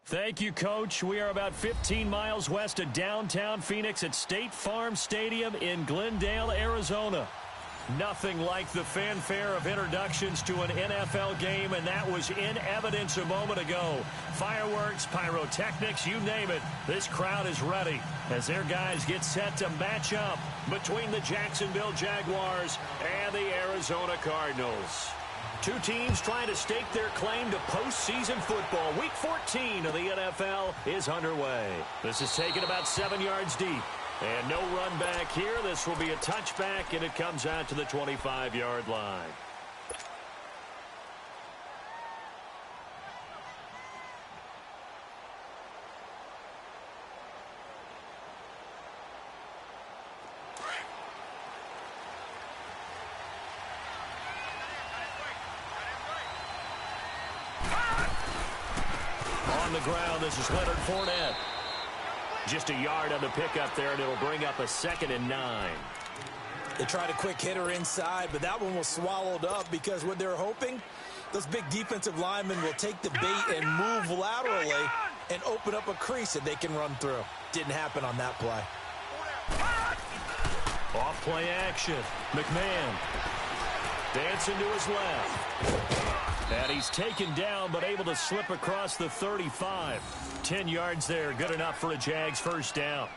Thank you, Coach. We are about 15 miles west of downtown Phoenix at State Farm Stadium in Glendale, Arizona. Nothing like the fanfare of introductions to an NFL game, and that was in evidence a moment ago. Fireworks, pyrotechnics, you name it. This crowd is ready as their guys get set to match up between the Jacksonville Jaguars and the Arizona Cardinals. Two teams trying to stake their claim to postseason football. Week 14 of the NFL is underway. This is taken about 7 yards deep. And no run back here. This will be a touchback, and it comes out to the 25-yard line. On the ground, this is Leonard Fournette. Just a yard on the pickup there, and it'll bring up a 2nd and 9. They tried a quick hitter inside, but that one was swallowed up because what they're hoping, those big defensive linemen will take the bait and move laterally and open up a crease that they can run through. Didn't happen on that play. Off play action. McMahon dancing to his left. And he's taken down, but able to slip across the 35. 10 yards there, good enough for a Jags first down.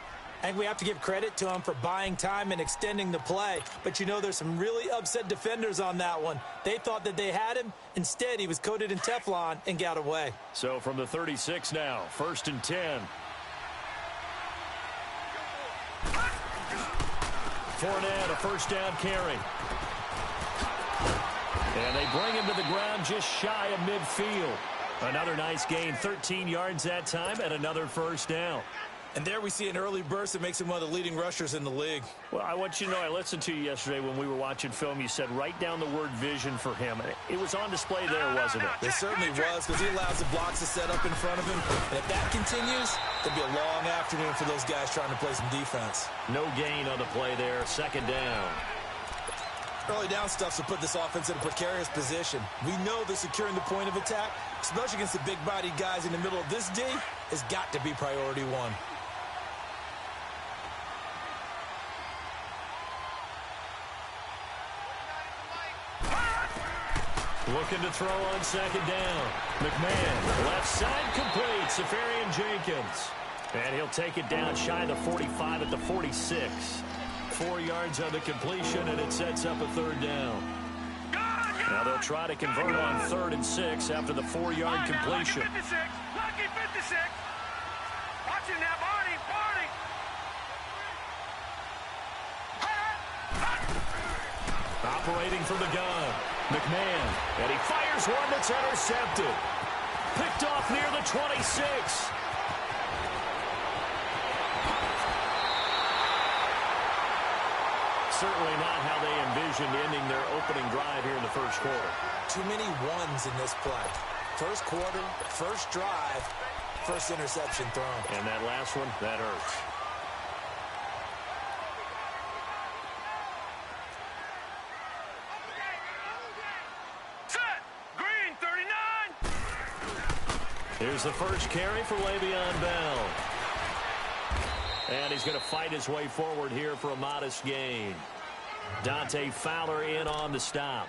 And we have to give credit to him for buying time and extending the play. But you know, there's some really upset defenders on that one. They thought that they had him. Instead, he was coated in Teflon and got away. So from the 36 now, 1st and 10. Fournette, a first down carry. And they bring him to the ground just shy of midfield. Another nice gain, 13 yards that time, and another first down. And there we see an early burst that makes him one of the leading rushers in the league. Well, I want you to know, I listened to you yesterday when we were watching film. You said write down the word vision for him. It was on display there, wasn't it? It certainly was, because he allows the blocks to set up in front of him. And if that continues, it'll be a long afternoon for those guys trying to play some defense. No gain on the play there, 2nd down. Early down stuff to put this offense in a precarious position. We know that securing the point of attack, especially against the big-bodied guys in the middle of this D, has got to be priority one. Looking to throw on 2nd down. McMahon, left side complete. Safarian Jenkins. And he'll take it down shy of the 45 at the 46. 4 yards on the completion, and it sets up a 3rd down. Now they'll try to convert on 3rd and 6 after the 4-yard completion. Lucky 56. Lucky 56. Watch him now, Barney. Operating from the gun. McMahon, and he fires one that's intercepted. Picked off near the 26. Certainly not how they envisioned ending their opening drive here in the first quarter. Too many ones in this play. First quarter, first drive, first interception thrown. And that last one, that hurts. Set. Green, 39. Here's the first carry for Le'Veon Bell. And he's going to fight his way forward here for a modest gain. Dante Fowler in on the stop.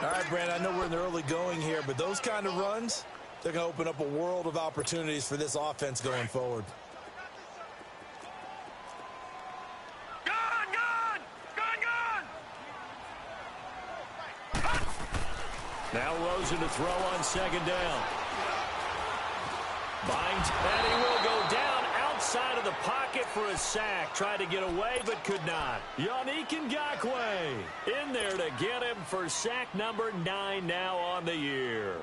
All right, Brand, I know we're in the early going here, but those kind of runs, they're going to open up a world of opportunities for this offense going forward. Now Rosen to throw on 2nd down. Binds, and he will go down outside of the pocket for a sack. Tried to get away, but could not. Yannick Ngakoue in there to get him for sack number 9 now on the year.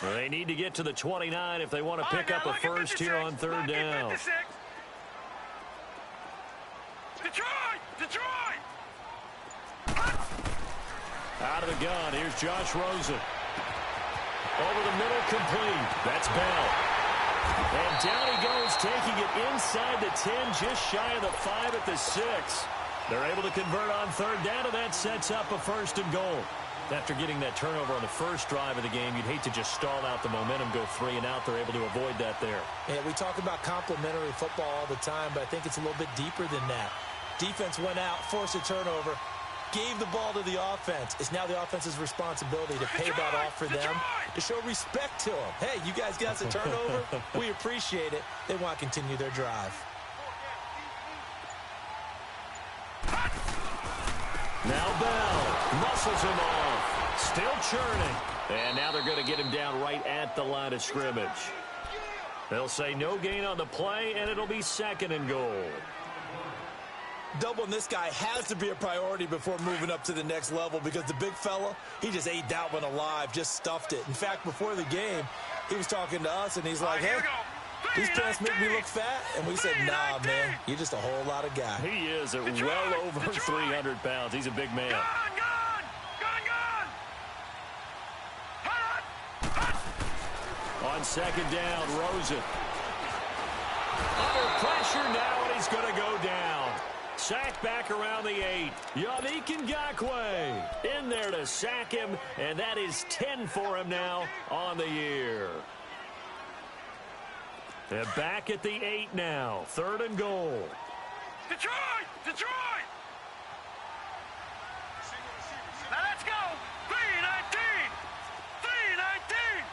They need to get to the 29 if they want to pick up a first here on 3rd down. Detroit! Out of the gun, here's Josh Rosen. Over the middle, complete. That's Bell. And down he goes, taking it inside the 10, just shy of the 5 at the 6. They're able to convert on third down, and that sets up a 1st and goal. After getting that turnover on the first drive of the game, you'd hate to just stall out the momentum, go 3 and out. They're able to avoid that there. Yeah, we talk about complementary football all the time, but I think it's a little bit deeper than that. Defense went out, forced a turnover, gave the ball to the offense. It's now the offense's responsibility to pay that off for them, to show respect to them. Hey, you guys got us a turnover? We appreciate it. They want to continue their drive. Now Bell muscles him off. Still churning. And now they're going to get him down right at the line of scrimmage. They'll say no gain on the play, and it'll be 2nd and goal. Doubling this guy has to be a priority before moving up to the next level, because the big fella, he just ate that one alive, just stuffed it. In fact, before the game, he was talking to us, and he's like, hey, these pants make me look fat. And we said, nah, man, you're just a whole lot of guy. He is at well over 300 pounds. He's a big man. On 2nd down, Rosen. Under pressure now, and he's going to go down. Sacked back around the 8. Yannick Ngakoue in there to sack him, and that is 10 for him now on the year. They're back at the 8 now. 3rd and goal. Detroit! Detroit! Now let's go! 3-19! 3-19!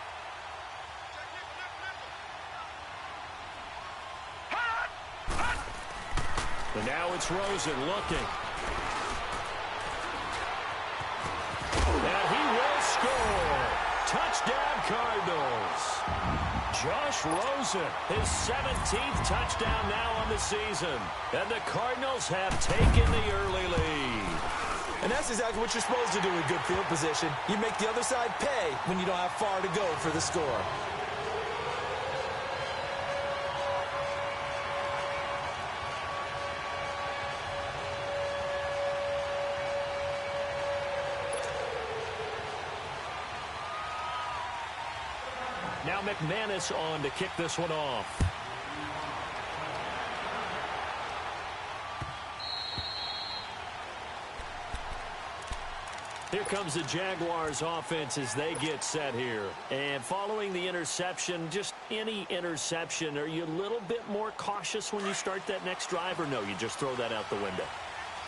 And now it's Rosen looking. And he will score. Touchdown, Cardinals. Josh Rosen, his 17th touchdown now on the season. And the Cardinals have taken the early lead. And that's exactly what you're supposed to do with good field position. You make the other side pay when you don't have far to go for the score. Now McManus on to kick this one off. Here comes the Jaguars offense as they get set here. And following the interception, just any interception, are you a little bit more cautious when you start that next drive, or no, you just throw that out the window?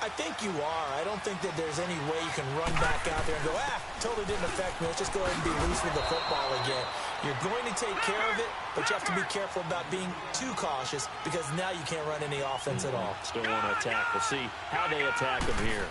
I think you are. I don't think that there's any way you can run back out there and go, totally didn't affect me. Let's just go ahead and be loose with the football again. You're going to take care of it, but you have to be careful about being too cautious, because now you can't run any offense at all. Still want to attack. We'll see how they attack him here.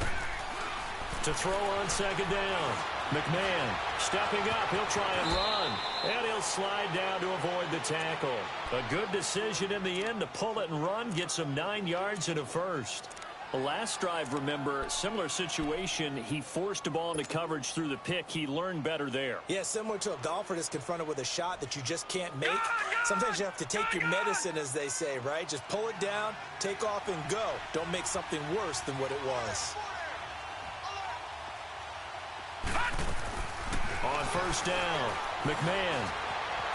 To throw on 2nd down. McMahon stepping up. He'll try and run. And he'll slide down to avoid the tackle. A good decision in the end to pull it and run. Get some 9 yards and a 1st. The last drive, remember, similar situation. He forced a ball into coverage through the pick. He learned better there. Yeah, similar to a golfer that's confronted with a shot that you just can't make. Sometimes you have to take your medicine, as they say, right? Just pull it down, take off, and go. Don't make something worse than what it was. On 1st down, McMahon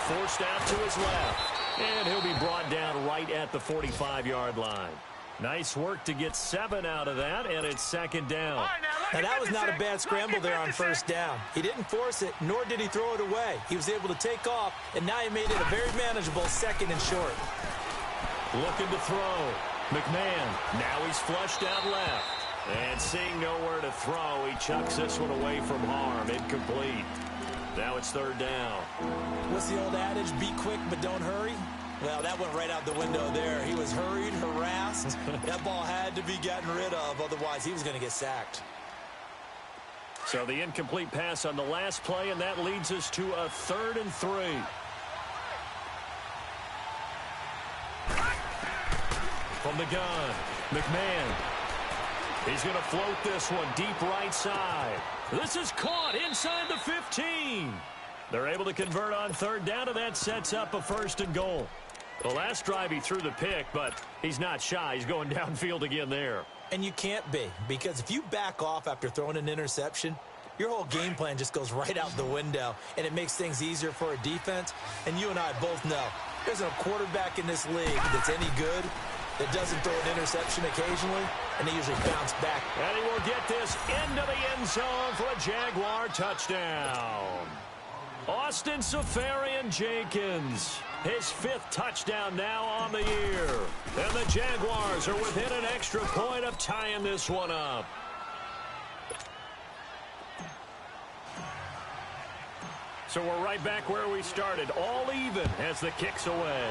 forced out to his left. And he'll be brought down right at the 45-yard line. Nice work to get 7 out of that, and it's 2nd down. Now, that was not a bad scramble there on 1st down. He didn't force it, nor did he throw it away. He was able to take off, and now he made it a very manageable 2nd and short. Looking to throw. McMahon, now he's flushed out left. And seeing nowhere to throw, he chucks this one away from harm. Incomplete. Now it's 3rd down. What's the old adage? Be quick, but don't hurry? Well, that went right out the window there. He was hurried, harassed. That ball had to be gotten rid of, otherwise he was going to get sacked. So the incomplete pass on the last play, and that leads us to a 3rd and 3. From the gun, McMahon. He's going to float this one deep right side. This is caught inside the 15. They're able to convert on 3rd down, and that sets up a 1st and goal. The last drive he threw the pick, but he's not shy. He's going downfield again there. And you can't be, because if you back off after throwing an interception, your whole game plan just goes right out the window, and it makes things easier for a defense. And you and I both know There isn't a quarterback in this league that's any good that doesn't throw an interception occasionally, and they usually bounce back. And he will get this into the end zone for a Jaguar touchdown. Austin Seferian-Jenkins, his 5th touchdown now on the year. And the Jaguars are within an extra point of tying this one up. So we're right back where we started, all even as the kick's away.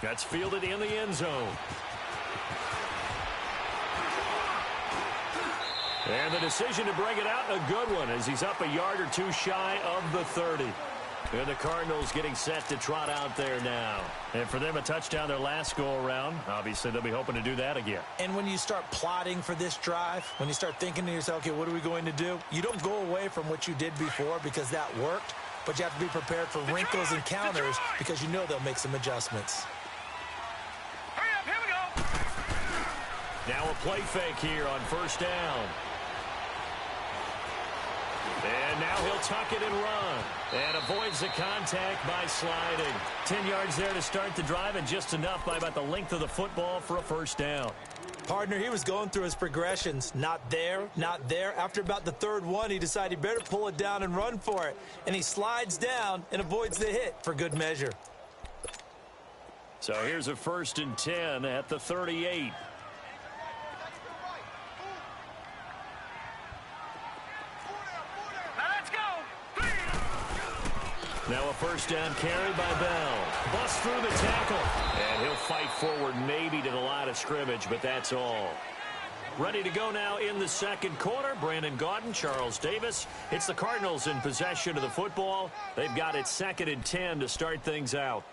That's fielded in the end zone. And the decision to bring it out, a good one, as he's up a yard or two shy of the 30. And the Cardinals getting set to trot out there now. And for them, a touchdown their last go-around. Obviously, they'll be hoping to do that again. And when you start plotting for this drive, when you start thinking to yourself, okay, what are we going to do? You don't go away from what you did before because that worked, but you have to be prepared for wrinkles and counters because you know they'll make some adjustments. Hurry up, here we go. Now a play fake here on first down. And now he'll tuck it and run. And avoids the contact by sliding. 10 yards there to start the drive, and just enough by about the length of the football for a first down. Partner, he was going through his progressions. Not there, not there. After about the 3rd one, he decided he better pull it down and run for it. And he slides down and avoids the hit for good measure. So here's a 1st and 10 at the 38. Now a first down carry by Bell. Busts through the tackle. And he'll fight forward maybe to the line of scrimmage, but that's all. Ready to go now in the second quarter. Brandon Gaudin, Charles Davis. It's the Cardinals in possession of the football. They've got it 2nd and 10 to start things out.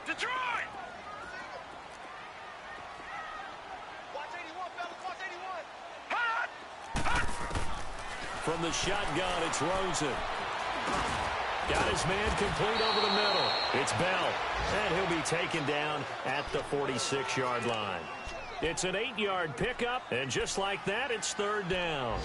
Detroit! From the shotgun, it's Rosen. Got his man complete over the middle. It's Bell. And he'll be taken down at the 46-yard line. It's an 8-yard pickup, and just like that, it's 3rd down.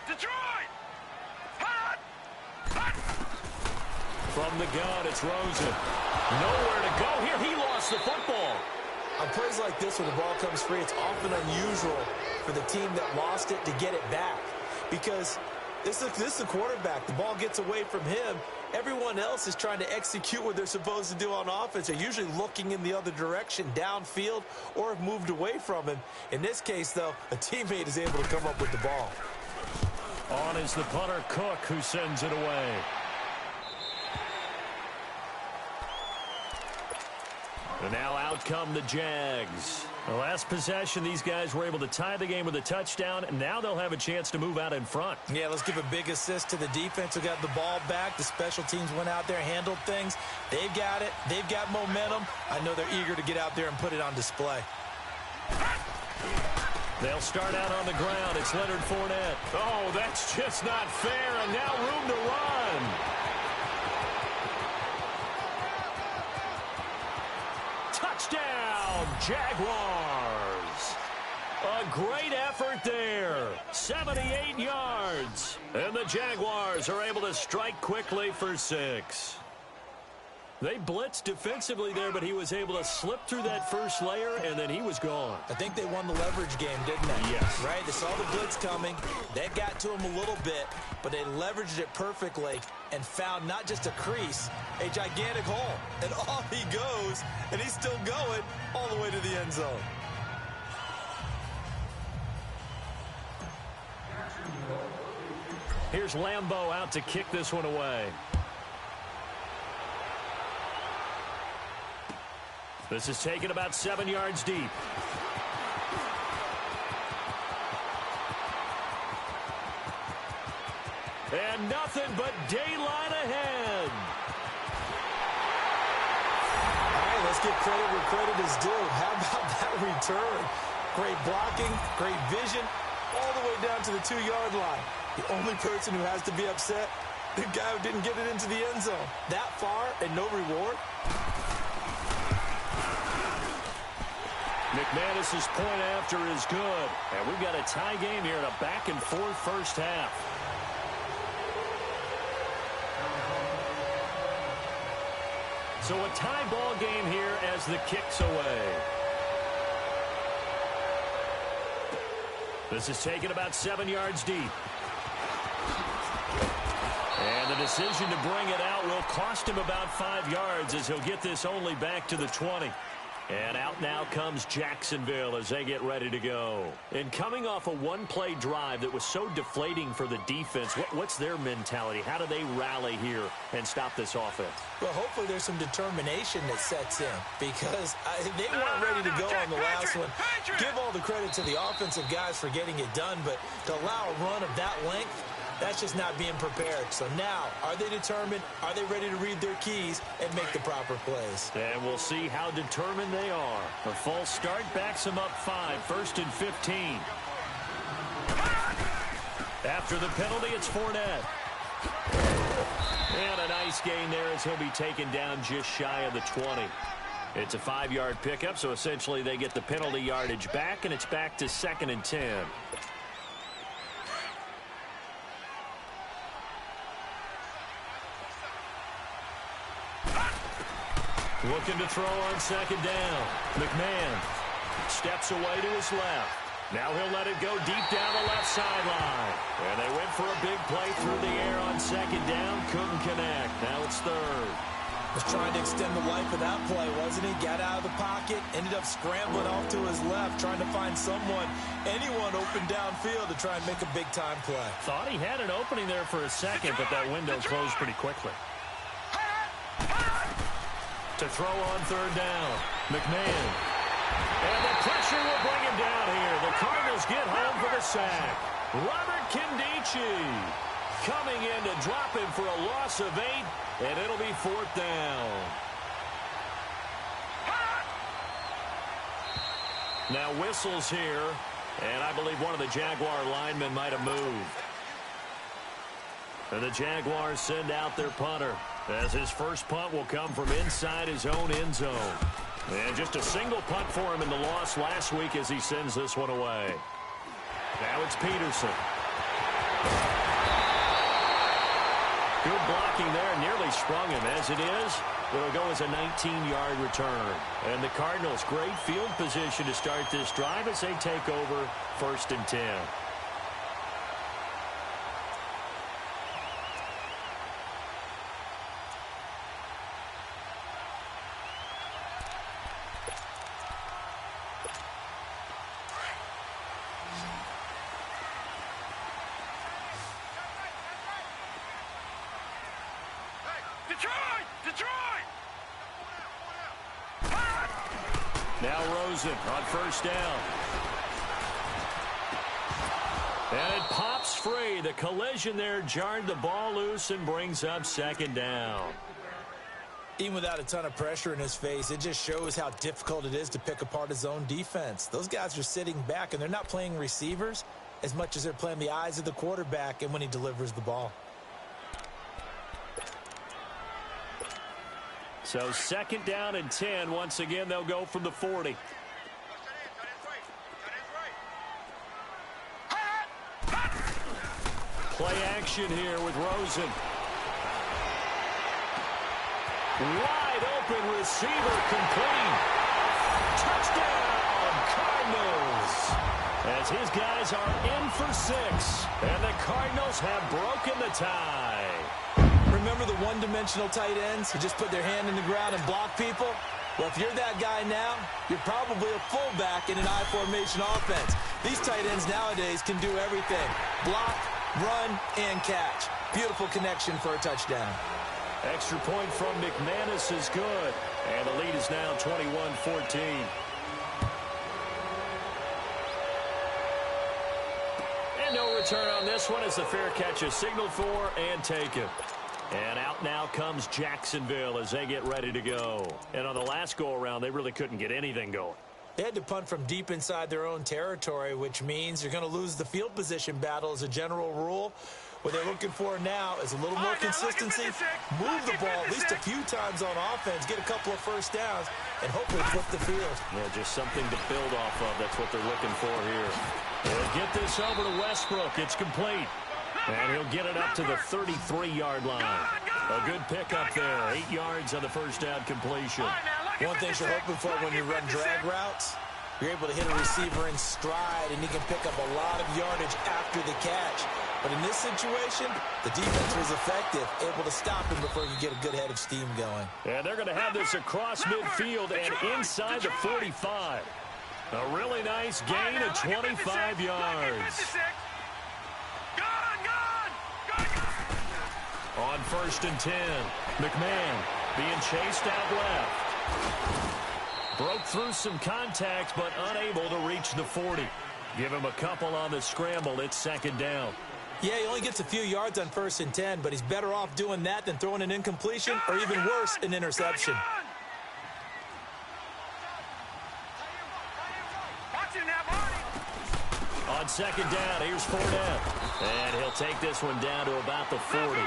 Detroit! Hot! From the gun, it's Rosen. Nowhere to go here. He lost the football. On plays like this where the ball comes free, it's often unusual for the team that lost it to get it back. Because this is a quarterback. The ball gets away from him. Everyone else is trying to execute what they're supposed to do on offense. They're usually looking in the other direction, downfield, or have moved away from him. In this case, though, a teammate is able to come up with the ball. On is the punter, Cook, who sends it away. And now out come the Jags. The last possession, these guys were able to tie the game with a touchdown, and now they'll have a chance to move out in front. Yeah, let's give a big assist to the defense who got the ball back. The special teams went out there, handled things. They've got it. They've got momentum. I know they're eager to get out there and put it on display. They'll start out on the ground. It's Leonard Fournette. Oh, that's just not fair, and now room to run. Touchdown, Jaguars. A great effort there. 78 yards. And the Jaguars are able to strike quickly for 6. They blitzed defensively there, but he was able to slip through that first layer, and then he was gone. I think they won the leverage game, didn't they? Yes. Right? They saw the blitz coming. That got to him a little bit, but they leveraged it perfectly and found not just a crease, a gigantic hole. And off he goes, and he's still going all the way to the end zone. Here's Lambeau out to kick this one away. This is taken about 7 yards deep. And nothing but daylight ahead. All right, let's give credit where credit is due. How about that return? Great blocking, great vision, all the way down to the 2-yard line. The only person who has to be upset, the guy who didn't get it into the end zone. That far and no reward. McManus's point after is good. And we've got a tie game here in a back-and-forth first half. So a tie ball game here as the kick's away. This is taken about 7 yards deep. And the decision to bring it out will cost him about 5 yards as he'll get this only back to the 20. And out now comes Jacksonville as they get ready to go. And coming off a one-play drive that was so deflating for the defense, what's their mentality? How do they rally here and stop this offense? Well, hopefully there's some determination that sets in because they weren't ready to go on the last one. Give all the credit to the offensive guys for getting it done, but to allow a run of that length, that's just not being prepared. So now, are they determined? Are they ready to read their keys and make the proper plays? And we'll see how determined they are. The false start backs them up 5, 1st and 15. After the penalty, it's Fournette. And a nice gain there as he'll be taken down just shy of the 20. It's a 5-yard pickup, so essentially they get the penalty yardage back, and it's back to 2nd and 10. Looking to throw on 2nd down. McMahon steps away to his left. Now he'll let it go deep down the left sideline. And they went for a big play through the air on 2nd down. Couldn't connect. Now it's 3rd. Was trying to extend the life of that play, wasn't he? Got out of the pocket, ended up scrambling off to his left, trying to find anyone open downfield to try and make a big-time play. Thought he had an opening there for a second, but that window closed pretty quickly. To throw on 3rd down. McMahon. And the pressure will bring him down here. The Cardinals get home for the sack. Robert Kindici coming in to drop him for a loss of 8, and it'll be 4th down. Now whistles here, and I believe one of the Jaguar linemen might have moved. And the Jaguars send out their punter, as his first punt will come from inside his own end zone. And just a single punt for him in the loss last week as he sends this one away. Now it's Peterson. Good blocking there, nearly sprung him. As it is, it'll go as a 19-yard return. And the Cardinals, great field position to start this drive as they take over 1st and 10. Now Rosen on 1st down. And it pops free. The collision there jarred the ball loose and brings up 2nd down. Even without a ton of pressure in his face, it just shows how difficult it is to pick apart his own defense. Those guys are sitting back, and they're not playing receivers as much as they're playing the eyes of the quarterback and when he delivers the ball. So 2nd down and 10. Once again, they'll go from the 40. Play action here with Rosen. Wide open receiver complete. Touchdown, Cardinals. As his guys are in for 6. And the Cardinals have broken the tie. Remember the one-dimensional tight ends who just put their hand in the ground and block people? Well, if you're that guy now, you're probably a fullback in an I-formation offense. These tight ends nowadays can do everything. Block, Run and catch. Beautiful connection for a touchdown. Extra point from McManus is good. And the lead is now 21-14. And no return on this one as the fair catch is signaled for and taken. And out now comes Jacksonville as they get ready to go. And on the last go-around, they really couldn't get anything going. They had to punt from deep inside their own territory, which means you're going to lose the field position battle as a general rule. What they're looking for now is a little more consistency, move the ball at least a few times on offense, get a couple of first downs, and hopefully flip the field. Yeah, just something to build off of. That's what they're looking for here. They'll get this over to Westbrook. It's complete. And he'll get it up to the 33-yard line. A good pickup there. 8 yards on the first down completion. One thing you're hoping for when you run drag routes, you're able to hit a receiver in stride, and he can pick up a lot of yardage after the catch. But in this situation, the defense was effective, able to stop him before he could get a good head of steam going. And they're going to have this across midfield and inside the 45. A really nice gain of 25 yards. On 1st and 10, McMahon being chased out left. Broke through some contact, but unable to reach the 40. Give him a couple on the scramble. It's 2nd down. Yeah, he only gets a few yards on 1st and 10, but he's better off doing that than throwing an incompletion or even worse, an interception. On 2nd down, here's Fournette. And he'll take this one down to about the 40.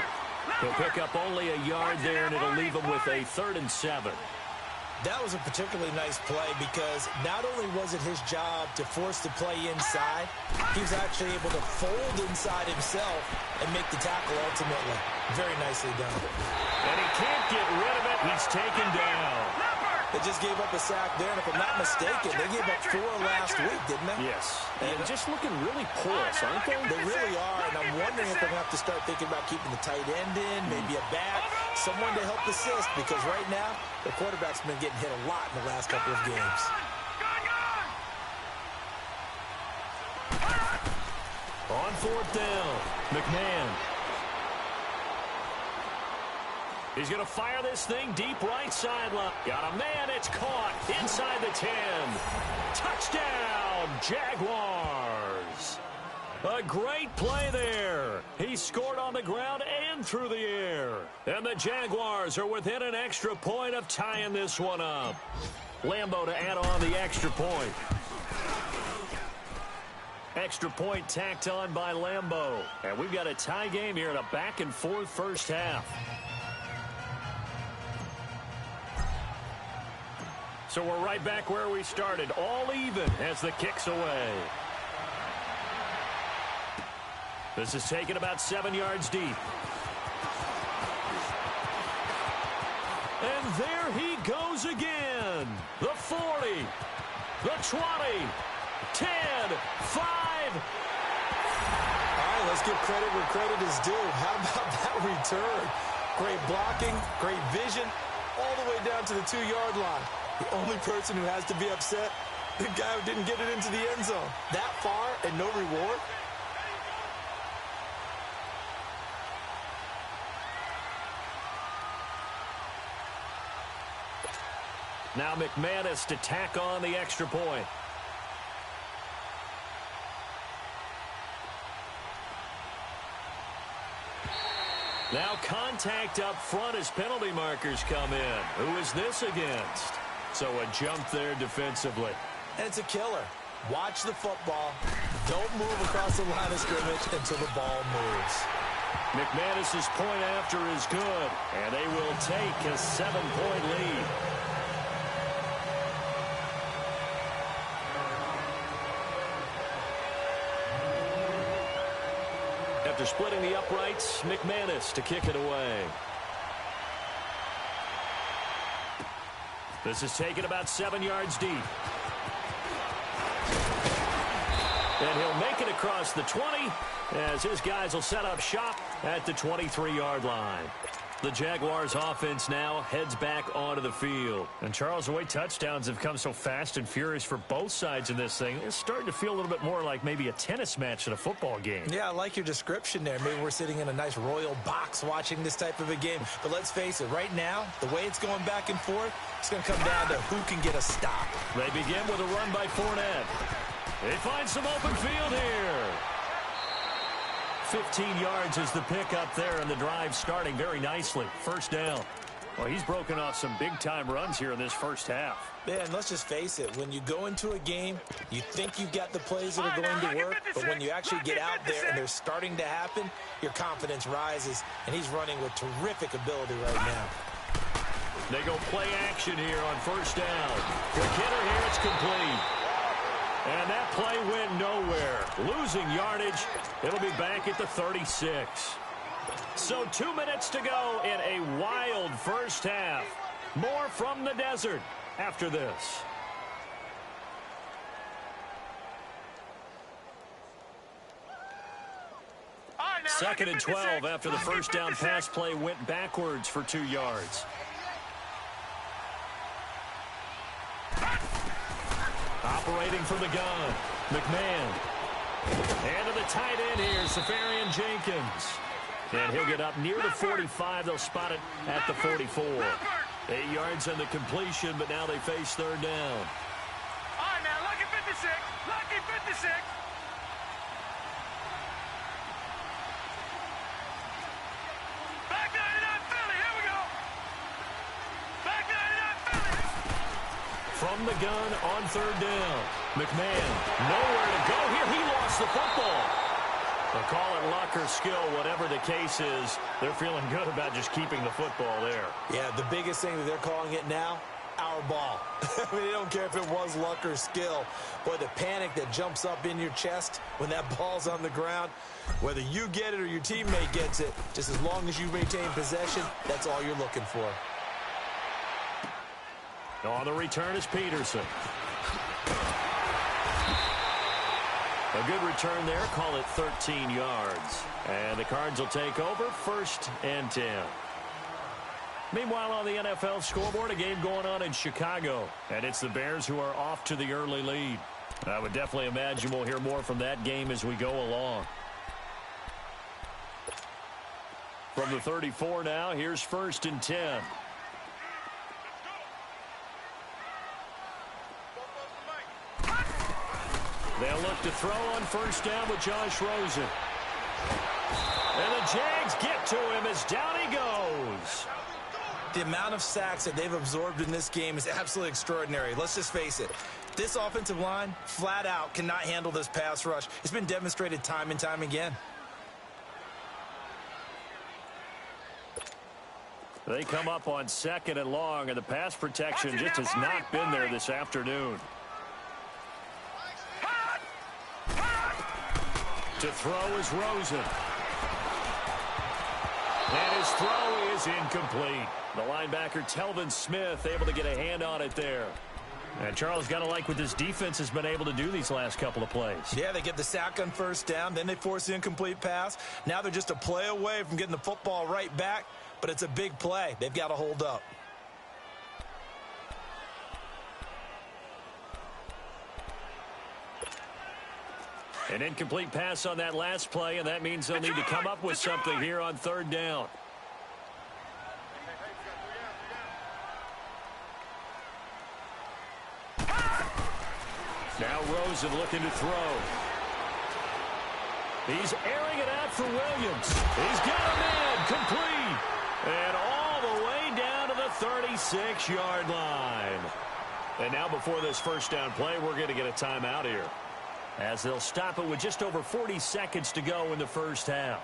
He'll pick up only a yard there, and it'll leave him with a 3rd and 7. That was a particularly nice play because not only was it his job to force the play inside, he was actually able to fold inside himself and make the tackle ultimately. Very nicely done. And he can't get rid of it. He's taken down. They just gave up a sack there, and if I'm not mistaken, they gave up 4 last week, didn't they? Yes. And just looking really porous, aren't they? They really are, and I'm wondering if they're going to have to start thinking about keeping the tight end in, maybe a back, someone to help assist, because right now, the quarterback's been getting hit a lot in the last couple of games. On 4th down, McMahon. He's going to fire this thing deep right sideline. Got a man, it's caught inside the 10. Touchdown, Jaguars. A great play there. He scored on the ground and through the air. And the Jaguars are within an extra point of tying this one up. Lambeau to add on the extra point. Extra point tacked on by Lambeau. And we've got a tie game here in a back-and-forth first half. So we're right back where we started, all even as the kick's away. This is taken about 7 yards deep. And there he goes again. The 40, the 20, 10, 5. All right, let's give credit where credit is due. How about that return? Great blocking, great vision, all the way down to the 2-yard line. The only person who has to be upset, the guy who didn't get it into the end zone. That far and no reward? Now McManus to tack on the extra point. Now contact up front as penalty markers come in. Who is this against? So a jump there defensively. And it's a killer. Watch the football. Don't move across the line of scrimmage until the ball moves. McManus's point after is good, and they will take a 7-point lead. After splitting the uprights, McManus to kick it away. This is taken about 7 yards deep. And he'll make it across the 20 as his guys will set up shop at the 23-yard line. The Jaguars offense now heads back onto the field. And Charles, the way touchdowns have come so fast and furious for both sides in this thing, it's starting to feel a little bit more like maybe a tennis match in a football game. Yeah, I like your description there. Maybe we're sitting in a nice royal box watching this type of a game. But let's face it, right now, the way it's going back and forth, it's going to come down to who can get a stop. They begin with a run by Fournette. They find some open field here. 15 yards is the pickup there, and the drive starting very nicely. First down. Well, he's broken off some big-time runs here in this first half. Yeah, and let's just face it. When you go into a game, you think you've got the plays that are going to work, but when you actually get out there and they're starting to happen, your confidence rises, and he's running with terrific ability right now. They go play action here on first down. Quick hitter here, it's complete. And that play went nowhere. Losing yardage. It'll be back at the 36. So 2 minutes to go in a wild first half. More from the desert after this. Second and 12 after the first down pass play went backwards for 2 yards. Operating from the gun, McMahon. And to the tight end here, Safarian Jenkins. And he'll get up near the 45. They'll spot it at the 44. 8 yards on the completion, but now they face third down. All right, now, lucky 56. Lucky 56. Back 99 Philly. Here we go. Back 99 Philly. From the gun on third down. McMahon, nowhere to go here. He lost the football. They'll call it luck or skill, whatever the case is. They're feeling good about just keeping the football there. Yeah, the biggest thing that they're calling it now, our ball. I mean, they don't care if it was luck or skill. Boy, the panic that jumps up in your chest when that ball's on the ground, whether you get it or your teammate gets it, just as long as you maintain possession, that's all you're looking for. On the return is Peterson. A good return there. Call it 13 yards. And the Cards will take over 1st and 10. Meanwhile, on the NFL scoreboard, a game going on in Chicago. And it's the Bears who are off to the early lead. I would definitely imagine we'll hear more from that game as we go along. From the 34 now, here's 1st and 10. They'll look to throw on first down with Josh Rosen. And the Jags get to him as down he goes. The amount of sacks that they've absorbed in this game is absolutely extraordinary. Let's just face it. This offensive line, flat out, cannot handle this pass rush. It's been demonstrated time and time again. They come up on 2nd and long, and the pass protection just has not been there this afternoon. To throw is Rosen. And his throw is incomplete. The linebacker, Telvin Smith, able to get a hand on it there. And Charles, got to like what this defense has been able to do these last couple of plays. Yeah, they get the sack on first down, then they force the incomplete pass. Now they're just a play away from getting the football right back, but it's a big play. They've got to hold up. An incomplete pass on that last play, and that means they'll need to come up with something here on third down. Now Rosen looking to throw. He's airing it out for Williams. He's got a man complete. And all the way down to the 36-yard line. And now before this first down play, we're going to get a timeout here, as they'll stop it with just over 40 seconds to go in the first half.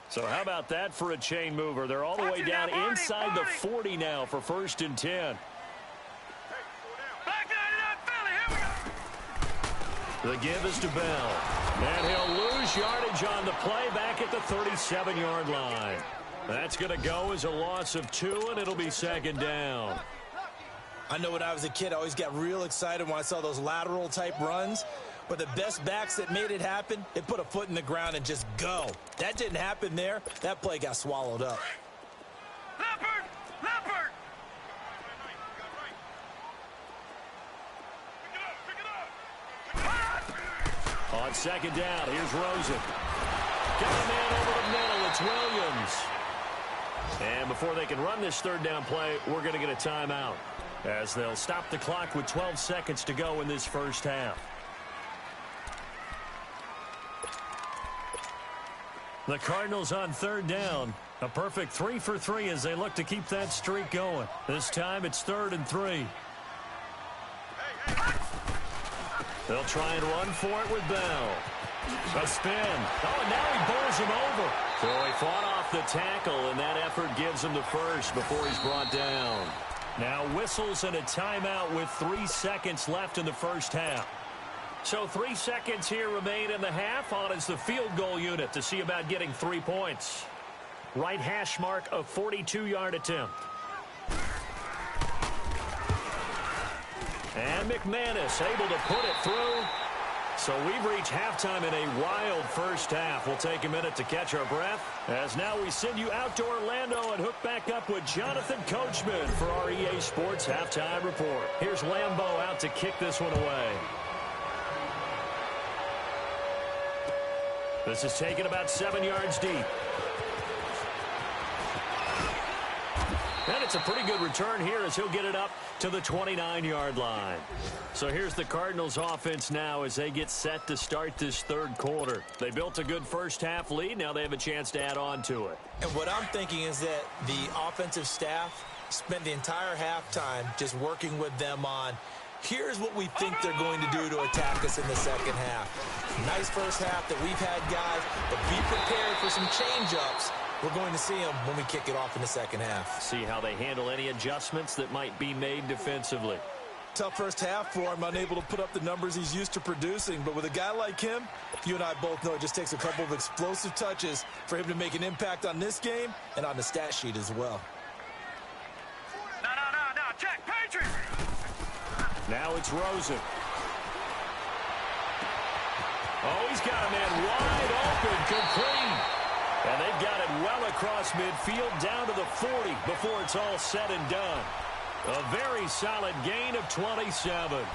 So how about that for a chain mover? They're all the way down inside the 40 now for 1st and 10. The give is to Bell. And he'll lose yardage on the play back at the 37-yard line. That's going to go as a loss of 2, and it'll be 2nd down. I know when I was a kid, I always got real excited when I saw those lateral type runs. But the best backs that made it happen, they put a foot in the ground and just go. That didn't happen there. That play got swallowed up. Leopard! Leopard! On second down, here's Rosen. Got a man over the middle. It's Williams. And before they can run this third down play, we're going to get a timeout, as they'll stop the clock with 12 seconds to go in this first half. The Cardinals on third down. A perfect 3 for 3 as they look to keep that streak going. This time it's 3rd and 3. They'll try and run for it with Bell. A spin. Oh, and now he bowls him over. So he fought off the tackle, and that effort gives him the first before he's brought down. Now whistles and a timeout with 3 seconds left in the first half. So 3 seconds here remain in the half. On is the field goal unit to see about getting 3 points. Right hash mark, a 42-yard attempt. And McManus able to put it through. So we've reached halftime in a wild first half. We'll take a minute to catch our breath, as now we send you out to Orlando and hook back up with Jonathan Coachman for our EA Sports Halftime Report. Here's Lambeau out to kick this one away. This is taken about 7 yards deep. And it's a pretty good return here as he'll get it up to the 29-yard line. So here's the Cardinals offense now as they get set to start this third quarter. They built a good first half lead. Now they have a chance to add on to it. And what I'm thinking is that the offensive staff spent the entire halftime just working with them on, here's what we think they're going to do to attack us in the second half. Nice first half that we've had, guys, but be prepared for some change-ups. We're going to see them when we kick it off in the second half. See how they handle any adjustments that might be made defensively. Tough first half for him, unable to put up the numbers he's used to producing. But with a guy like him, you and I both know it just takes a couple of explosive touches for him to make an impact on this game and on the stat sheet as well. No, check, Patriot! Now it's Rosen. Oh, he's got a man wide open, complete. And they've got it well across midfield down to the 40 before it's all said and done. A very solid gain of 27.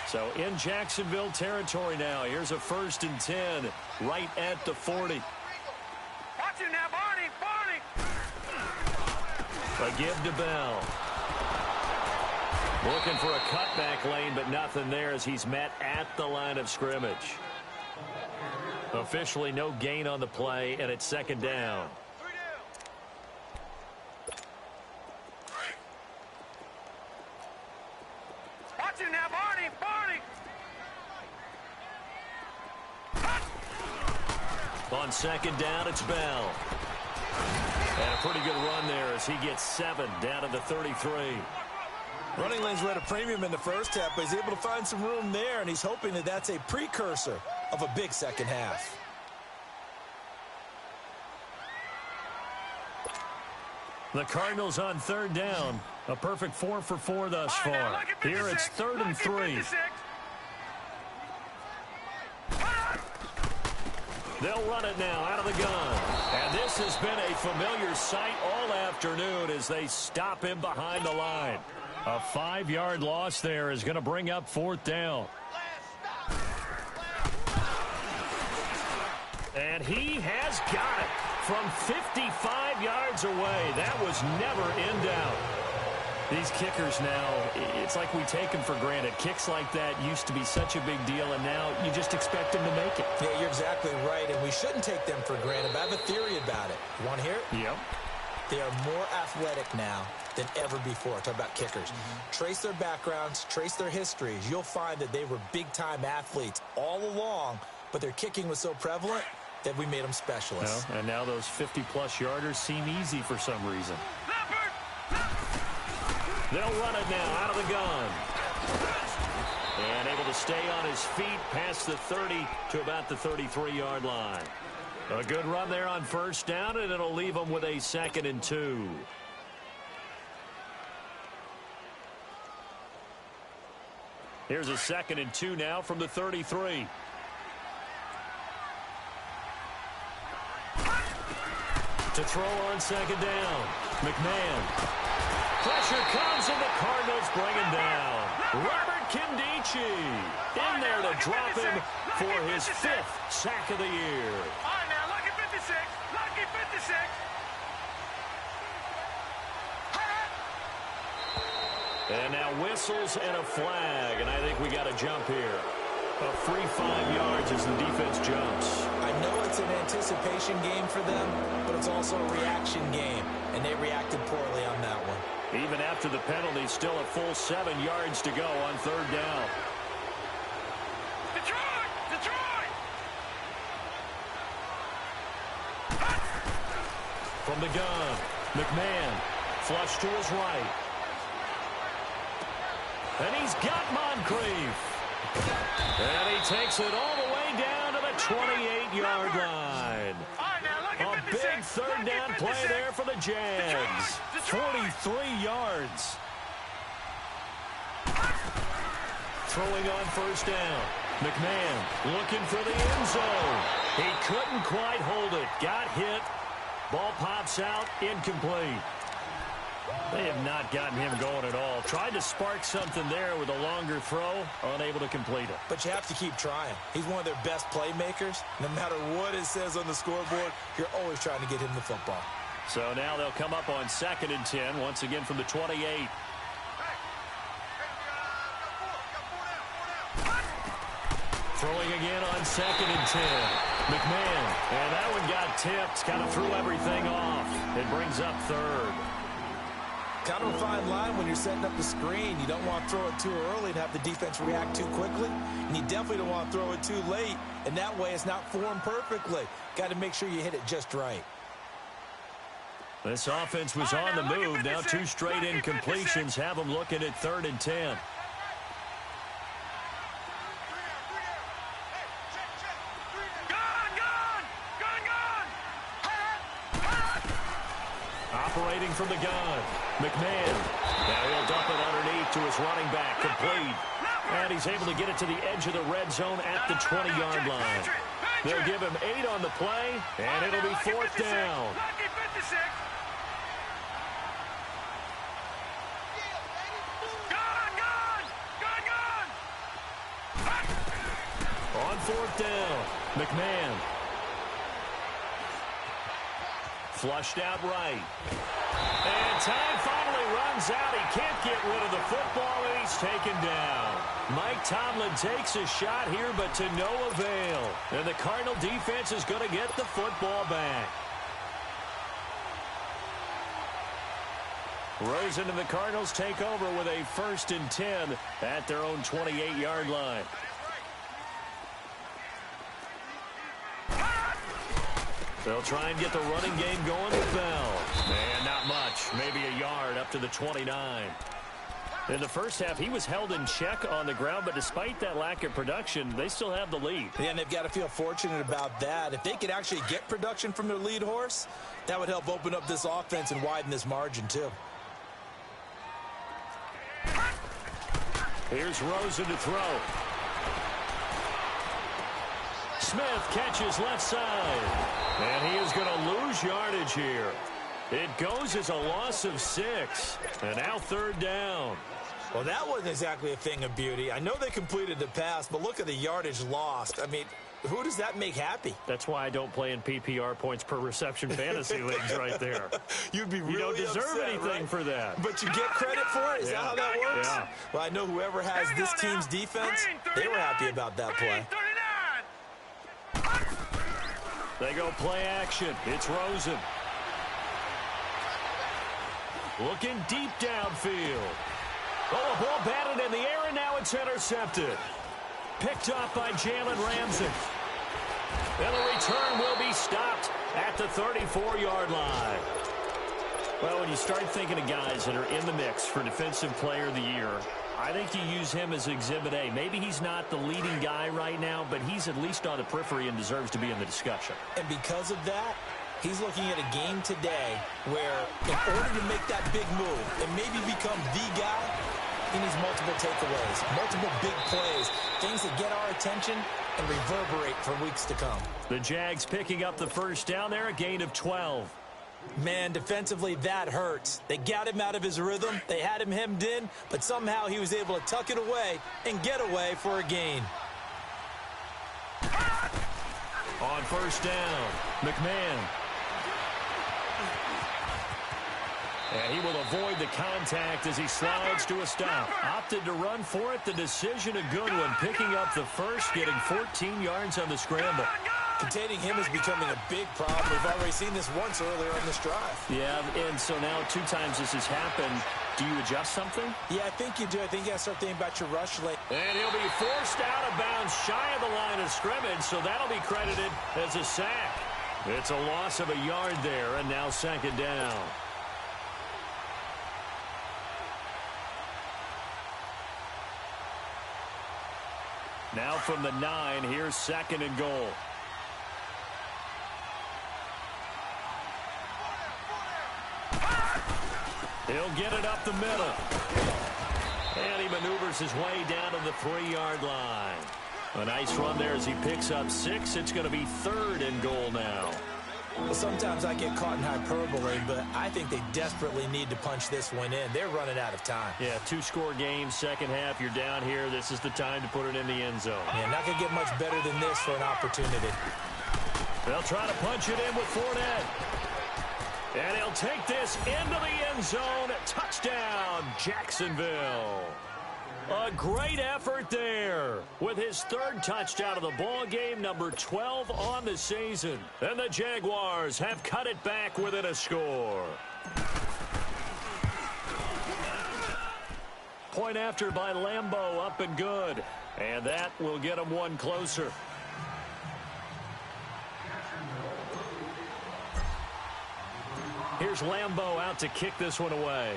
So in Jacksonville territory now. Here's a 1st and 10 right at the 40. Watch it now, Barney! A give to Bell. Looking for a cutback lane, but nothing there as he's met at the line of scrimmage. Officially no gain on the play, and it's 2nd down. Watch it now, Barney! On 2nd down, it's Bell. And a pretty good run there as he gets 7 down to the 33. Running lanes were at a premium in the first half, but he's able to find some room there, and he's hoping that that's a precursor of a big second half. The Cardinals on 3rd down. A perfect 4 for 4 thus far. Here it's 3rd and 3. They'll run it now out of the gun. And this has been a familiar sight all afternoon as they stop him behind the line. A 5-yard loss there is going to bring up 4th down. And he has got it from 55 yards away. That was never in doubt. These kickers now, it's like we take them for granted. Kicks like that used to be such a big deal, and now you just expect them to make it. Yeah, you're exactly right, and we shouldn't take them for granted. But I have a theory about it. You want to hear it? Yep. They are more athletic now than ever before. Talk about kickers. Trace their backgrounds, trace their histories. You'll find that they were big-time athletes all along, but their kicking was so prevalent that we made them specialists. Well, and now those 50-plus yarders seem easy for some reason. They'll run it now out of the gun. And able to stay on his feet past the 30 to about the 33-yard line. A good run there on first down, and it'll leave them with a 2nd and 2. Here's a 2nd and 2 now from the 33. To throw on 2nd down. McMahon. Pressure comes, and the Cardinals bring him down. Robert Kimdichie in there to drop him for his 5th sack of the year. All right, now, lucky 56. Lucky 56. And now whistles and a flag, and I think we got a jump here. A free 5 yards as the defense jumps. I know it's an anticipation game for them, but it's also a reaction game, and they reacted poorly on that one. Even after the penalty, still a full 7 yards to go on 3rd down. Detroit! Detroit! From the gun, McMahon, flush to his right. And he's got Moncrief. And he takes it all the way down to the 28-yard line. A big 3rd down play there for the Jags. 43 yards. Throwing on 1st down. McMahon looking for the end zone. He couldn't quite hold it. Got hit. Ball pops out. Incomplete. They have not gotten him going at all. Tried to spark something there with a longer throw. Unable to complete it. But you have to keep trying. He's one of their best playmakers. No matter what it says on the scoreboard, you're always trying to get him the football. So now they'll come up on 2nd and 10, once again from the 28. Throwing again on 2nd and 10. McMahon, and that one got tipped. Kind of threw everything off. It brings up 3rd. Kind of a fine line when you're setting up the screen. You don't want to throw it too early and have the defense react too quickly. And you definitely don't want to throw it too late. And that way it's not formed perfectly. Got to make sure you hit it just right. This offense was on the move. Now 2 straight incompletions have them looking at 3rd and 10. Operating from the gun. McMahon. Now he'll dump it underneath to his running back. Complete. And he's able to get it to the edge of the red zone at the 20-yard line. They'll give him 8 on the play, and it'll be 4th down. On 4th down, McMahon. Flushed out right. And time finally runs out. He can't get rid of the football, and he's taken down. Mike Tomlin takes a shot here, but to no avail. And the Cardinal defense is going to get the football back. Rosen and the Cardinals take over with a 1st and 10 at their own 28-yard line. They'll try and get the running game going with Bell. And not much. Maybe a yard up to the 29. In the first half, he was held in check on the ground, but despite that lack of production, they still have the lead. Yeah, and they've got to feel fortunate about that. If they could actually get production from their lead horse, that would help open up this offense and widen this margin, too. Here's Rosen to throw. Smith catches left side. And he is going to lose yardage here. It goes as a loss of 6. And now 3rd down. Well, that wasn't exactly a thing of beauty. I know they completed the pass, but look at the yardage lost. I mean, who does that make happy? That's why I don't play in PPR points per reception fantasy leagues right there. You'd be really You don't deserve upset, anything right? for that. But you get credit for it? Is that how that works? Yeah. Well, I know whoever has this team's defense, they were happy about that play. They go play action. It's Rosen. Looking deep downfield. Oh, a ball batted in the air, and now it's intercepted. Picked off by Jalen Ramsey. And the return will be stopped at the 34-yard line. Well, when you start thinking of guys that are in the mix for Defensive Player of the Year, I think you use him as Exhibit A. Maybe he's not the leading guy right now, but he's at least on the periphery and deserves to be in the discussion. And because of that, he's looking at a game today where in order to make that big move and maybe become the guy, he needs multiple takeaways, multiple big plays, things that get our attention and reverberate for weeks to come. The Jags picking up the first down there, a gain of 12. Man, defensively, that hurts. They got him out of his rhythm. They had him hemmed in, but somehow he was able to tuck it away and get away for a gain. On first down, McMahon. And he will avoid the contact as he slides to a stop. Opted to run for it. The decision a good one. Picking up the first, getting 14 yards on the scramble. Containing him is becoming a big problem. We've already seen this once earlier on this drive. Yeah, and so now 2 times this has happened. Do you adjust something? Yeah, I think you do. I think you got to start thinking about your rush lane. And he'll be forced out of bounds shy of the line of scrimmage, so that'll be credited as a sack. It's a loss of a yard there, and now second down. Now from the 9, here's second and goal. He'll get it up the middle. And he maneuvers his way down to the 3-yard line. A nice run there as he picks up 6. It's going to be third and goal now. Well, sometimes I get caught in hyperbole, but I think they desperately need to punch this one in. They're running out of time. Yeah, 2-score game, second half. You're down here. This is the time to put it in the end zone. Yeah, not going to get much better than this for an opportunity. They'll try to punch it in with Fournette. And he'll take this into the end zone. Touchdown, Jacksonville. A great effort there with his 3rd touchdown of the ball game, number 12 on the season. And the Jaguars have cut it back within a score. Point after by Lambeau, up and good. And that will get him one closer. Here's Lambeau out to kick this one away.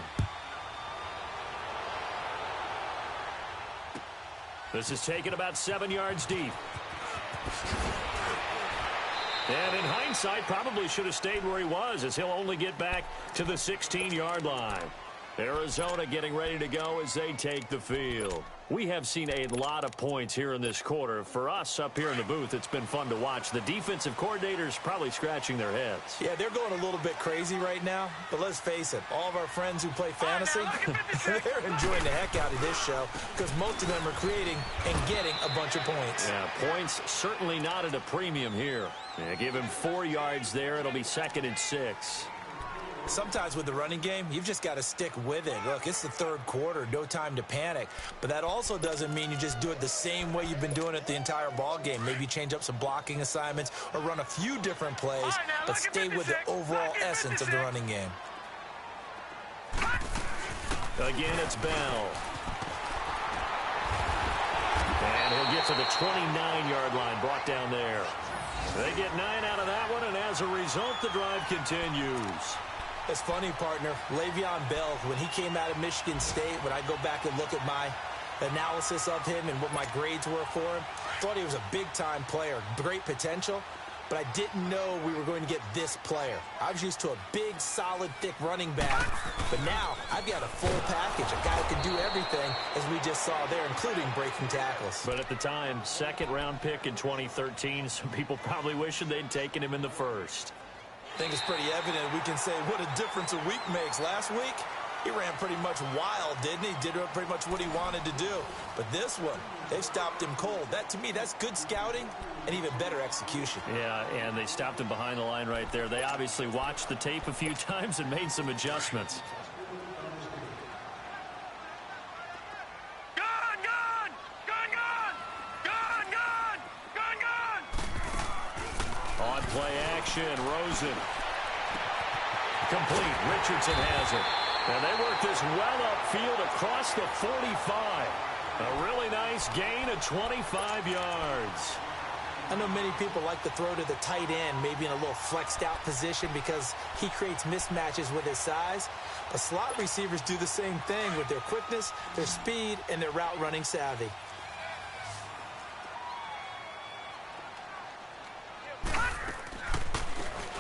This is taken about 7 yards deep. And in hindsight, probably should have stayed where he was, as he'll only get back to the 16-yard line. Arizona getting ready to go as they take the field. We have seen a lot of points here in this quarter. For us up here in the booth, it's been fun to watch. The defensive coordinators probably scratching their heads. Yeah, they're going a little bit crazy right now. But let's face it, all of our friends who play fantasy, they're enjoying the heck out of this show because most of them are creating and getting a bunch of points. Yeah, points certainly not at a premium here. Yeah, give him 4 yards there. It'll be 2nd and 6. Sometimes with the running game, you've just got to stick with it. Look, it's the 3rd quarter, no time to panic. But that also doesn't mean you just do it the same way you've been doing it the entire ball game. Maybe change up some blocking assignments or run a few different plays, but stay with the overall essence of the running game. Again, it's Bell. And he'll get to the 29-yard line, brought down there. They get 9 out of that one, and as a result, the drive continues. It's funny, partner. Le'Veon Bell, when he came out of Michigan State, when I go back and look at my analysis of him and what my grades were for him, thought he was a big-time player, great potential, but I didn't know we were going to get this player. I was used to a big, solid, thick running back, but now I've got a full package, a guy who can do everything, as we just saw there, including breaking tackles. But at the time, 2nd-round pick in 2013, some people probably wishing they'd taken him in the 1st. I think it's pretty evident we can say what a difference a week makes. Last week, he ran pretty much wild, didn't he? Did pretty much what he wanted to do. But this one, they've stopped him cold. That, to me, that's good scouting and even better execution. Yeah, and they stopped him behind the line right there. They obviously watched the tape a few times and made some adjustments. On play action, Rosen. Complete. Richardson has it. And they work this well upfield across the 45. A really nice gain of 25 yards. I know many people like to throw to the tight end, maybe in a little flexed out position because he creates mismatches with his size. But slot receivers do the same thing with their quickness, their speed, and their route running savvy.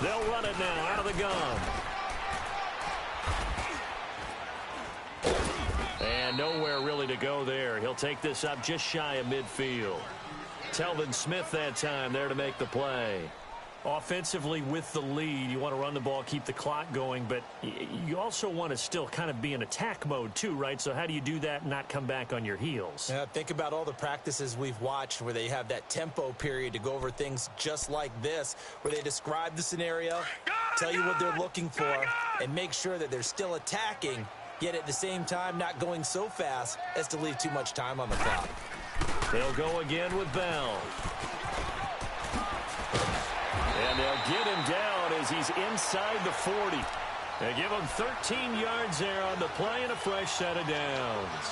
They'll run it now out of the gun. And nowhere really to go there. He'll take this up just shy of midfield. Telvin Smith that time there to make the play. Offensively with the lead, you want to run the ball, keep the clock going, but you also want to still kind of be in attack mode too, right? So how do you do that and not come back on your heels? Yeah, think about all the practices we've watched where they have that tempo period to go over things just like this, where they describe the scenario, tell you what they're looking for, and make sure that they're still attacking, yet at the same time not going so fast as to leave too much time on the clock. They'll go again with Bell. And they'll get him down as he's inside the 40. They give him 13 yards there on the play and a fresh set of downs.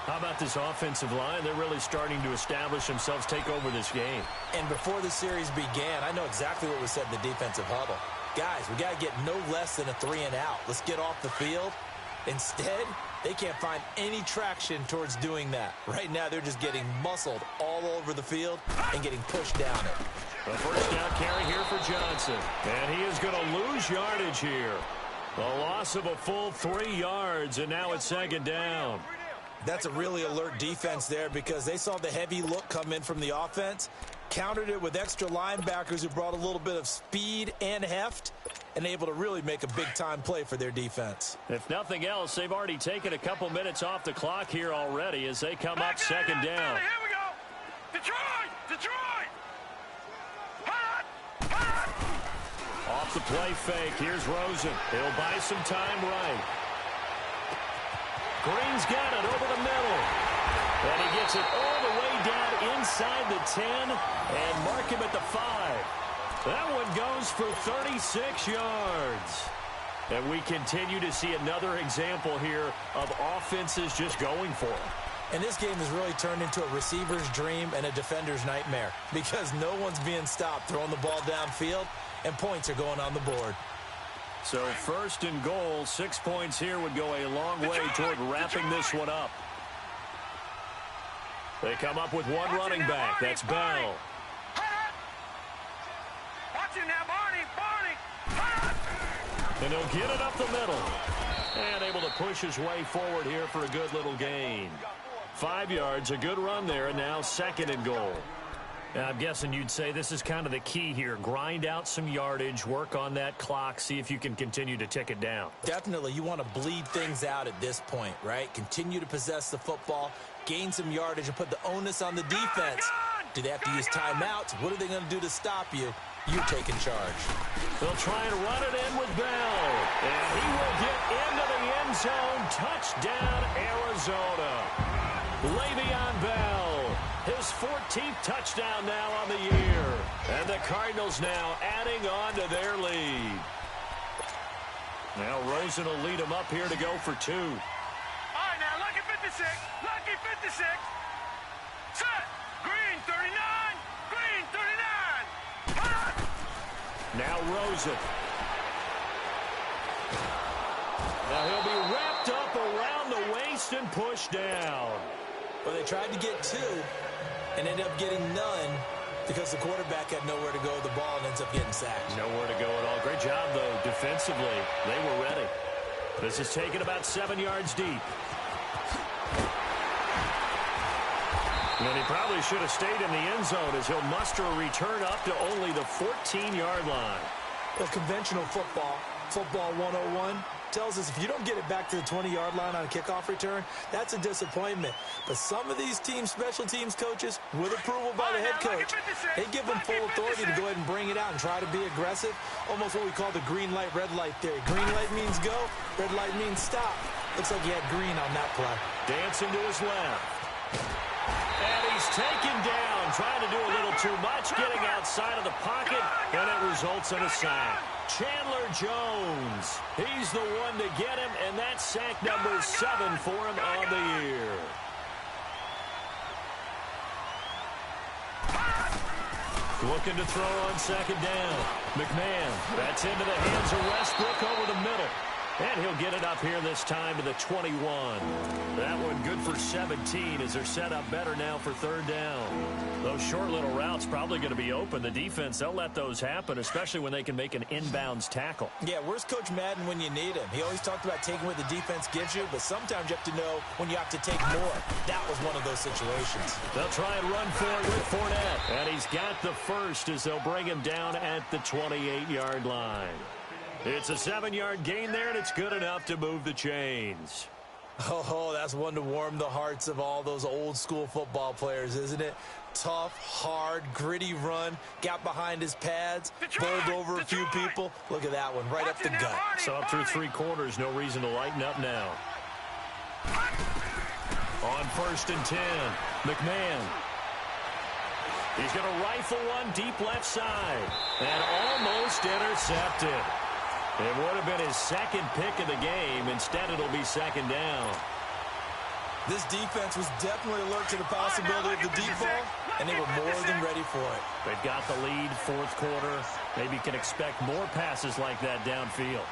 How about this offensive line? They're really starting to establish themselves, take over this game. And before the series began, I know exactly what was said in the defensive huddle. Guys, we got to get no less than a 3-and-out. Let's get off the field. Instead, they can't find any traction towards doing that. Right now, they're just getting muscled all over the field and getting pushed down it. A first down carry here for Johnson. And he is going to lose yardage here. A loss of a full 3 yards, and now it's second down. That's a really alert defense there because they saw the heavy look come in from the offense, countered it with extra linebackers who brought a little bit of speed and heft, and able to really make a big-time play for their defense. If nothing else, they've already taken a couple minutes off the clock here already as they come up second down. Here we go. Detroit! Detroit! Hot! Hot! Off the play fake. Here's Rosen. He'll buy some time right. Green's got it over the middle. And he gets it all the way down inside the 10 and mark him at the 5. That one goes for 36 yards. And we continue to see another example here of offenses just going for it. And this game has really turned into a receiver's dream and a defender's nightmare because no one's being stopped throwing the ball downfield, and points are going on the board. So first and goal, 6 points here would go a long way toward wrapping this one up. They come up with one running back. That's Bell. And he'll get it up the middle. And able to push his way forward here for a good little gain. 5 yards, a good run there, and now second and goal. And I'm guessing you'd say this is kind of the key here. Grind out some yardage, work on that clock, see if you can continue to tick it down. Definitely, you want to bleed things out at this point, right? Continue to possess the football, gain some yardage, and put the onus on the defense. Do they have to use timeouts? What are they going to do to stop you? You're taking charge. They'll try and run it in with Bell. And he will get into the end zone. Touchdown, Arizona. Le'Veon Bell, his 14th touchdown now on the year. And the Cardinals now adding on to their lead. Now Rosen will lead them up here to go for 2. All right, now, lucky 56. Lucky 56. Set. Green, 39. Green, 39. Hot. Now Rosen. Now he'll be wrapped up around the waist and pushed down. Well, they tried to get 2 and ended up getting none because the quarterback had nowhere to go with the ball and ends up getting sacked. Nowhere to go at all. Great job, though, defensively. They were ready. This is taken about 7 yards deep. And he probably should have stayed in the end zone as he'll muster a return up to only the 14-yard line. Well, conventional football 101, tells us if you don't get it back to the 20-yard line on a kickoff return, that's a disappointment. But some of these teams, special teams coaches, with approval by the head coach, they give them full authority to go ahead and bring it out and try to be aggressive, almost what we call the green light, red light theory. Green light means go, red light means stop. Looks like he had green on that play. Dancing to his left. And he's taken down, trying to do a little too much, getting outside of the pocket, and it results in a sack. Chandler Jones, he's the one to get him, and that's sack number 7 for him on the year. Looking to throw on second down. McMahon, that's into the hands of Westbrook over the middle. And he'll get it up here this time to the 21. That one good for 17 as they're set up better now for third down. Those short little routes probably going to be open. The defense, they'll let those happen, especially when they can make an inbounds tackle. Yeah, where's Coach Madden when you need him? He always talked about taking what the defense gives you, but sometimes you have to know when you have to take more. That was one of those situations. They'll try and run for it with Fournette. And he's got the first as they'll bring him down at the 28-yard line. It's a 7-yard gain there, and it's good enough to move the chains. Oh, that's one to warm the hearts of all those old-school football players, isn't it? Tough, hard, gritty run, got behind his pads, bowled over a few people. Look at that one, right up the gut. So up through 3 quarters, no reason to lighten up now. On 1st and 10, McMahon. He's going to rifle one deep left side, and almost intercepted. It would have been his second pick of the game. Instead, it'll be second down. This defense was definitely alert to the possibility of the deep ball, and they were more than ready for it. They've got the lead, 4th quarter. Maybe can expect more passes like that downfield.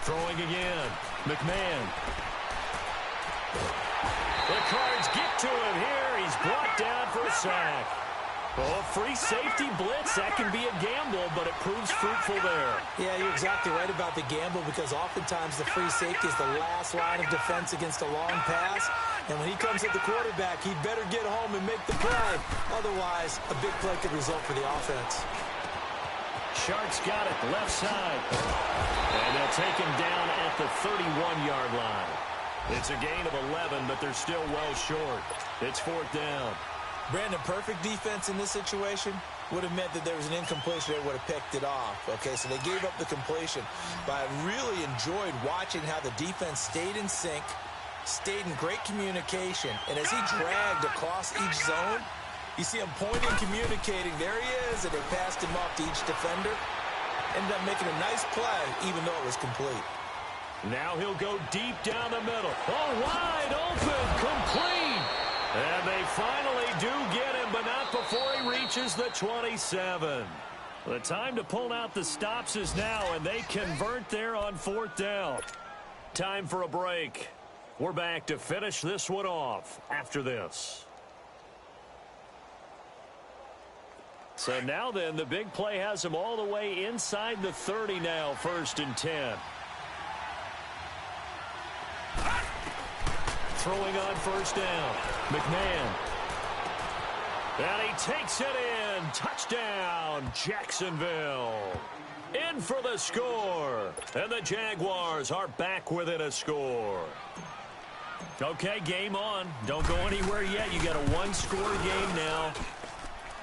Throwing again. McMahon. The Cards get to him here. He's brought down for a sack. Oh, free safety blitz, that can be a gamble, but it proves fruitful there. Yeah, you're exactly right about the gamble because oftentimes the free safety is the last line of defense against a long pass. And when he comes at the quarterback, he'd better get home and make the play. Otherwise, a big play could result for the offense. Sharks got it, left side. And they'll take him down at the 31-yard line. It's a gain of 11, but they're still well short. It's 4th down. Brandon, perfect defense in this situation would have meant that there was an incompletion. They would have picked it off. Okay, so they gave up the completion. But I really enjoyed watching how the defense stayed in sync, stayed in great communication. And as he dragged across each zone, you see him pointing, communicating. There he is, and they passed him off to each defender. Ended up making a nice play, even though it was complete. Now he'll go deep down the middle. Oh, wide open, complete. And they finally do get him, but not before he reaches the 27. The time to pull out the stops is now, and they convert there on 4th down. Time for a break. We're back to finish this one off after this. So now then, the big play has him all the way inside the 30 now, 1st and 10. Throwing on 1st down. McMahon. And he takes it in. Touchdown, Jacksonville. In for the score. And the Jaguars are back within a score. Okay, game on. Don't go anywhere yet. You got a 1-score game now.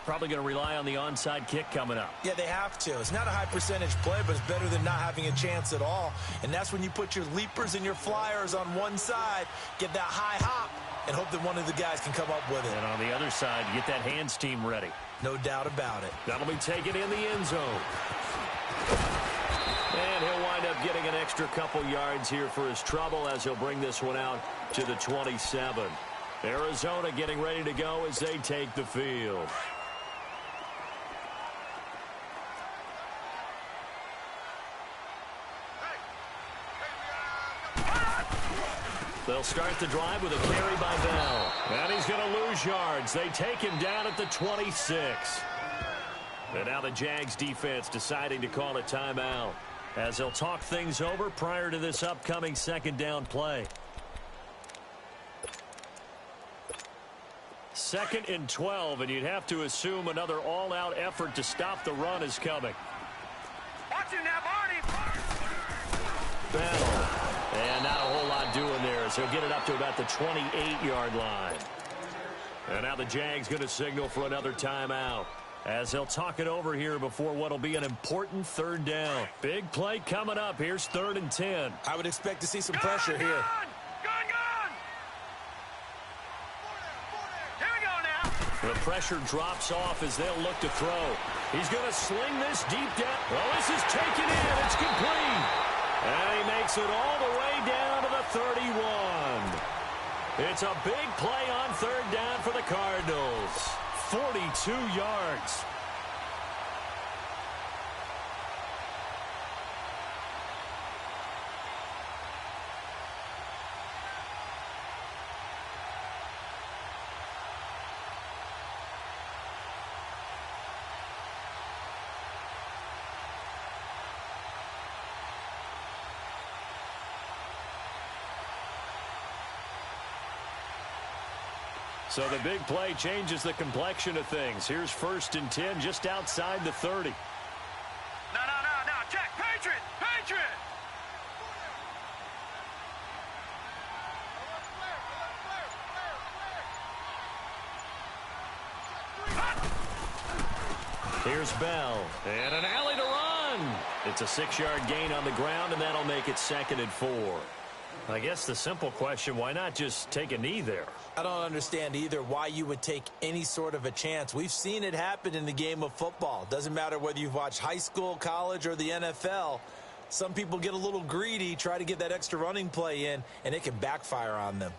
Probably going to rely on the onside kick coming up. Yeah, they have to. It's not a high percentage play, but it's better than not having a chance at all. And that's when you put your leapers and your flyers on one side, get that high hop, and hope that one of the guys can come up with it. And on the other side, get that hands team ready. No doubt about it. That'll be taken in the end zone. And he'll wind up getting an extra couple yards here for his trouble as he'll bring this one out to the 27. Arizona getting ready to go as they take the field. They'll start the drive with a carry by Bell. And he's going to lose yards. They take him down at the 26. And now the Jags defense deciding to call a timeout as they'll talk things over prior to this upcoming 2nd down play. 2nd and 12, and you'd have to assume another all-out effort to stop the run is coming. Watch him now, Barney. Bell. And not a whole lot doing there as he'll get it up to about the 28-yard line. And now the Jags going to signal for another timeout as they'll talk it over here before what will be an important 3rd down. Big play coming up. Here's 3rd and 10. I would expect to see some pressure here. Gun! Here we go now. The pressure drops off as they'll look to throw. He's going to sling this deep down. Well, this is taken in. It's complete. And he makes it all the way down to the 31. It's a big play on third down for the Cardinals. 42 yards. So the big play changes the complexion of things. Here's 1st and 10 just outside the 30. No, check. Patriot. Here's Bell. And an alley to run. It's a 6-yard gain on the ground, and that'll make it 2nd and 4. I guess the simple question, why not just take a knee there? I don't understand either why you would take any sort of a chance. We've seen it happen in the game of football. Doesn't matter whether you've watched high school, college, or the NFL. Some people get a little greedy, try to get that extra running play in, and it can backfire on them.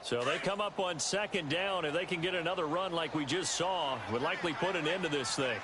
So they come up on 2nd down. If they can get another run like we just saw, would likely put an end to this thing.